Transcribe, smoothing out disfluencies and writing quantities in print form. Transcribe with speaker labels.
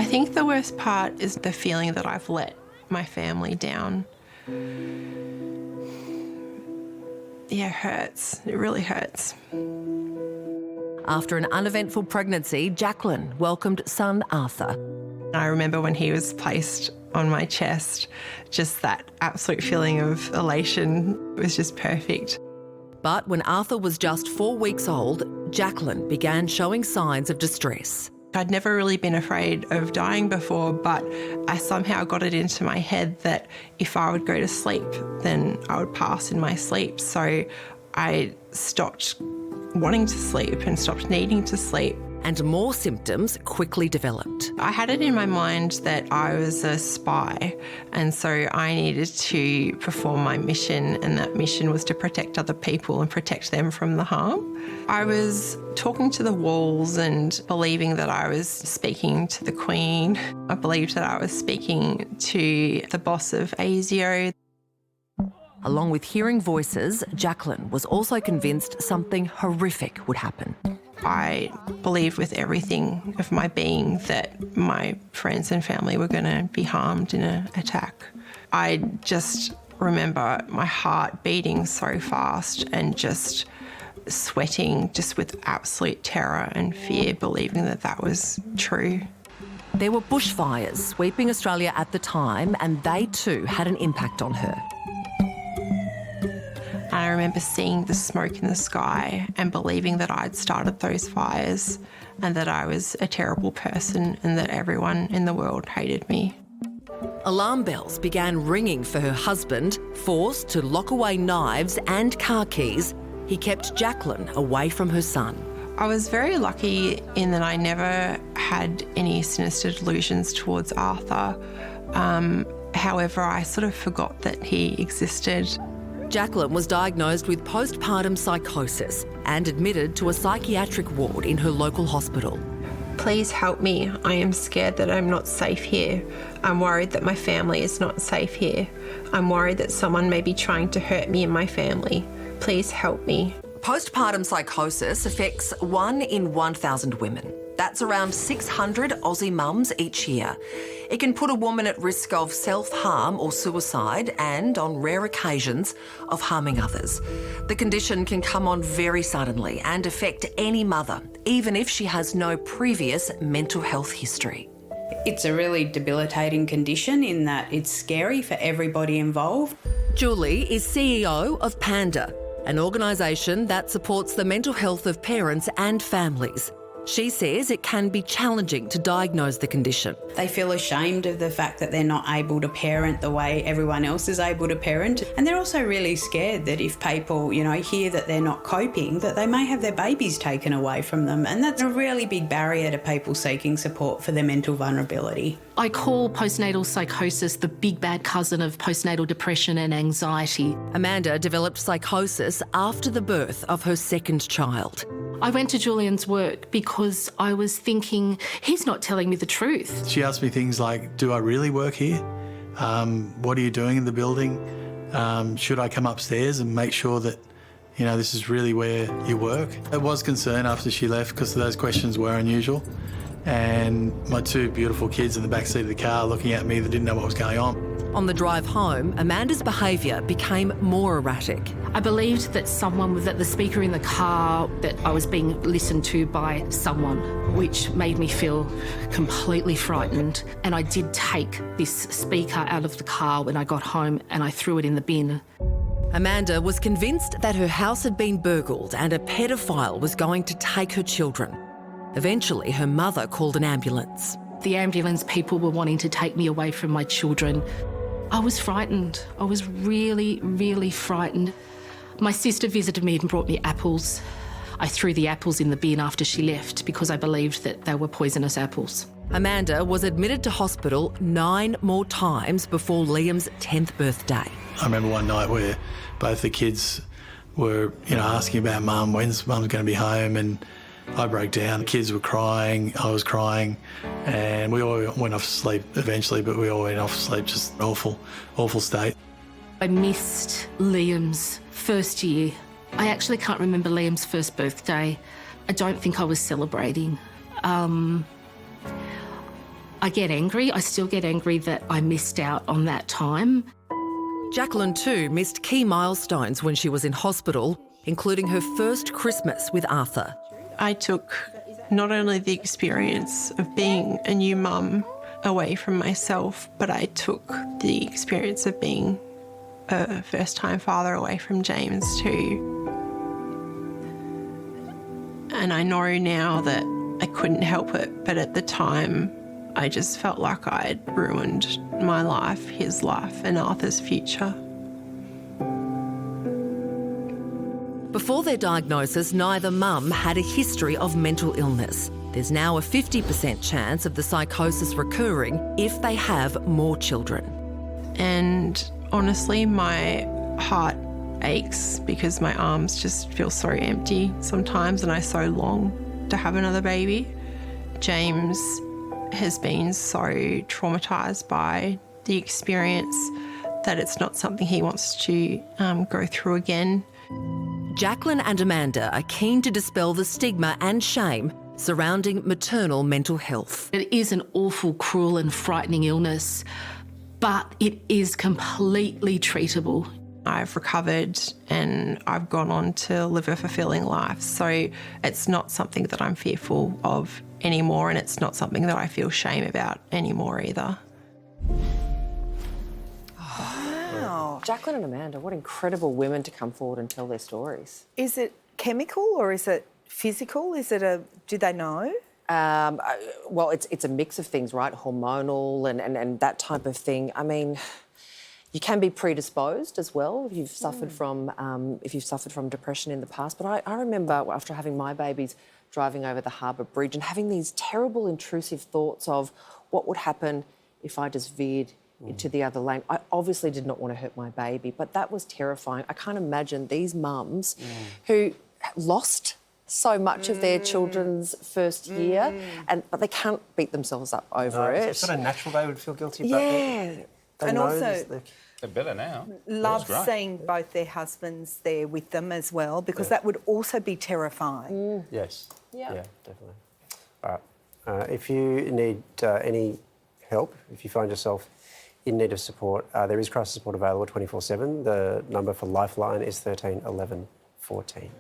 Speaker 1: I think the worst part is the feeling that I've let my family down. Yeah, it hurts. It really hurts.
Speaker 2: After an uneventful pregnancy, Jacqueline welcomed son Arthur.
Speaker 1: I remember when he was placed on my chest, just that absolute feeling of elation was just perfect.
Speaker 2: But when Arthur was just 4 weeks old, Jacqueline began showing signs of distress.
Speaker 1: I'd never really been afraid of dying before, but I somehow got it into my head that if I would go to sleep, then I would pass in my sleep. So I stopped wanting to sleep and stopped needing to sleep.
Speaker 2: And more symptoms quickly developed.
Speaker 1: I had it in my mind that I was a spy, and so I needed to perform my mission, and that mission was to protect other people and protect them from the harm. I was talking to the walls and believing that I was speaking to the Queen. I believed that I was speaking to the boss of ASIO.
Speaker 2: Along with hearing voices, Jacqueline was also convinced something horrific would happen.
Speaker 1: I believed with everything of my being that my friends and family were going to be harmed in an attack. I just remember my heart beating so fast and just sweating just with absolute terror and fear, believing that that was true.
Speaker 2: There were bushfires sweeping Australia at the time, and they too had an impact on her.
Speaker 1: I remember seeing the smoke in the sky and believing that I'd started those fires and that I was a terrible person and that everyone in the world hated me.
Speaker 2: Alarm bells began ringing for her husband. Forced to lock away knives and car keys, he kept Jacqueline away from her son.
Speaker 1: I was very lucky in that I never had any sinister delusions towards Arthur. However, I sort of forgot that he existed.
Speaker 2: Jacqueline was diagnosed with postpartum psychosis and admitted to a psychiatric ward in her local hospital.
Speaker 1: Please help me. I am scared that I'm not safe here. I'm worried that my family is not safe here. I'm worried that someone may be trying to hurt me and my family. Please help me.
Speaker 2: Postpartum psychosis affects 1 in 1,000 women. That's around 600 Aussie mums each year. It can put a woman at risk of self-harm or suicide and, on rare occasions, of harming others. The condition can come on very suddenly and affect any mother, even if she has no previous mental health history.
Speaker 3: It's a really debilitating condition in that it's scary for everybody involved.
Speaker 2: Julie is CEO of PANDA, an organisation that supports the mental health of parents and families. She says it can be challenging to diagnose the condition.
Speaker 3: They feel ashamed of the fact that they're not able to parent the way everyone else is able to parent. And they're also really scared that if people, hear that they're not coping, that they may have their babies taken away from them. And that's a really big barrier to people seeking support for their mental vulnerability.
Speaker 4: I call postnatal psychosis the big bad cousin of postnatal depression and anxiety.
Speaker 2: Amanda developed psychosis after the birth of her second child.
Speaker 4: I went to Julian's work because I was thinking, he's not telling me the truth.
Speaker 5: She asked me things like, do I really work here? What are you doing in the building? Should I come upstairs and make sure that, this is really where you work? I was concerned after she left because those questions were unusual. And my 2 beautiful kids in the back seat of the car looking at me that didn't know what was going on.
Speaker 2: On the drive home, Amanda's behaviour became more erratic.
Speaker 4: I believed that someone was at the speaker in the car, that I was being listened to by someone, which made me feel completely frightened. And I did take this speaker out of the car when I got home and I threw it in the bin.
Speaker 2: Amanda was convinced that her house had been burgled and a paedophile was going to take her children. Eventually, her mother called an ambulance.
Speaker 4: The ambulance people were wanting to take me away from my children. I was frightened. I was really, really frightened. My sister visited me and brought me apples. I threw the apples in the bin after she left because I believed that they were poisonous apples.
Speaker 2: Amanda was admitted to hospital 9 more times before Liam's 10th birthday.
Speaker 5: I remember one night where both the kids were, asking about Mum, when's Mum's going to be home, and I broke down. The kids were crying, I was crying, and we all went off to sleep eventually, but we all went off to sleep, just awful, awful state.
Speaker 4: I missed Liam's first year. I actually can't remember Liam's first birthday. I don't think I was celebrating. I get angry. I still get angry that I missed out on that time.
Speaker 2: Jacqueline too missed key milestones when she was in hospital, including her first Christmas with Arthur.
Speaker 1: I took not only the experience of being a new mum away from myself, but I took the experience of being a first-time father away from James too. And I know now that I couldn't help it, but at the time I just felt like I'd ruined my life, his life and Arthur's future.
Speaker 2: Before their diagnosis, neither mum had a history of mental illness. There's now a 50% chance of the psychosis recurring if they have more children.
Speaker 1: And honestly, my heart aches because my arms just feel so empty sometimes and I so long to have another baby. James has been so traumatised by the experience that it's not something he wants to go through again.
Speaker 2: Jacqueline and Amanda are keen to dispel the stigma and shame surrounding maternal mental health.
Speaker 4: It is an awful, cruel and frightening illness, but it is completely treatable.
Speaker 1: I've recovered and I've gone on to live a fulfilling life. So it's not something that I'm fearful of anymore, and it's not something that I feel shame about anymore either.
Speaker 6: Wow.
Speaker 7: Jacqueline and Amanda, what incredible women to come forward and tell their stories.
Speaker 6: Is it chemical or is it physical? Do they know?
Speaker 7: Well, it's a mix of things, right? Hormonal and that type of thing. I mean, you can be predisposed as well if you've suffered from depression in the past. But I remember after having my babies driving over the Harbour Bridge and having these terrible intrusive thoughts of what would happen if I just veered into the other lane. I obviously did not want to hurt my baby, but that was terrifying. I can't imagine these mums who lost so much of their children's first year, but they can't beat themselves up over it.
Speaker 8: It's sort of natural they would feel guilty about
Speaker 6: Yeah. And also,
Speaker 9: they're better now.
Speaker 6: love seeing both their husbands there with them as well, because that would also be terrifying.
Speaker 8: Yes.
Speaker 7: Yeah.
Speaker 8: Yeah, definitely. All right. If you need any help, if you find yourself in need of support, there is crisis support available 24/7. The number for Lifeline is 13 11 14.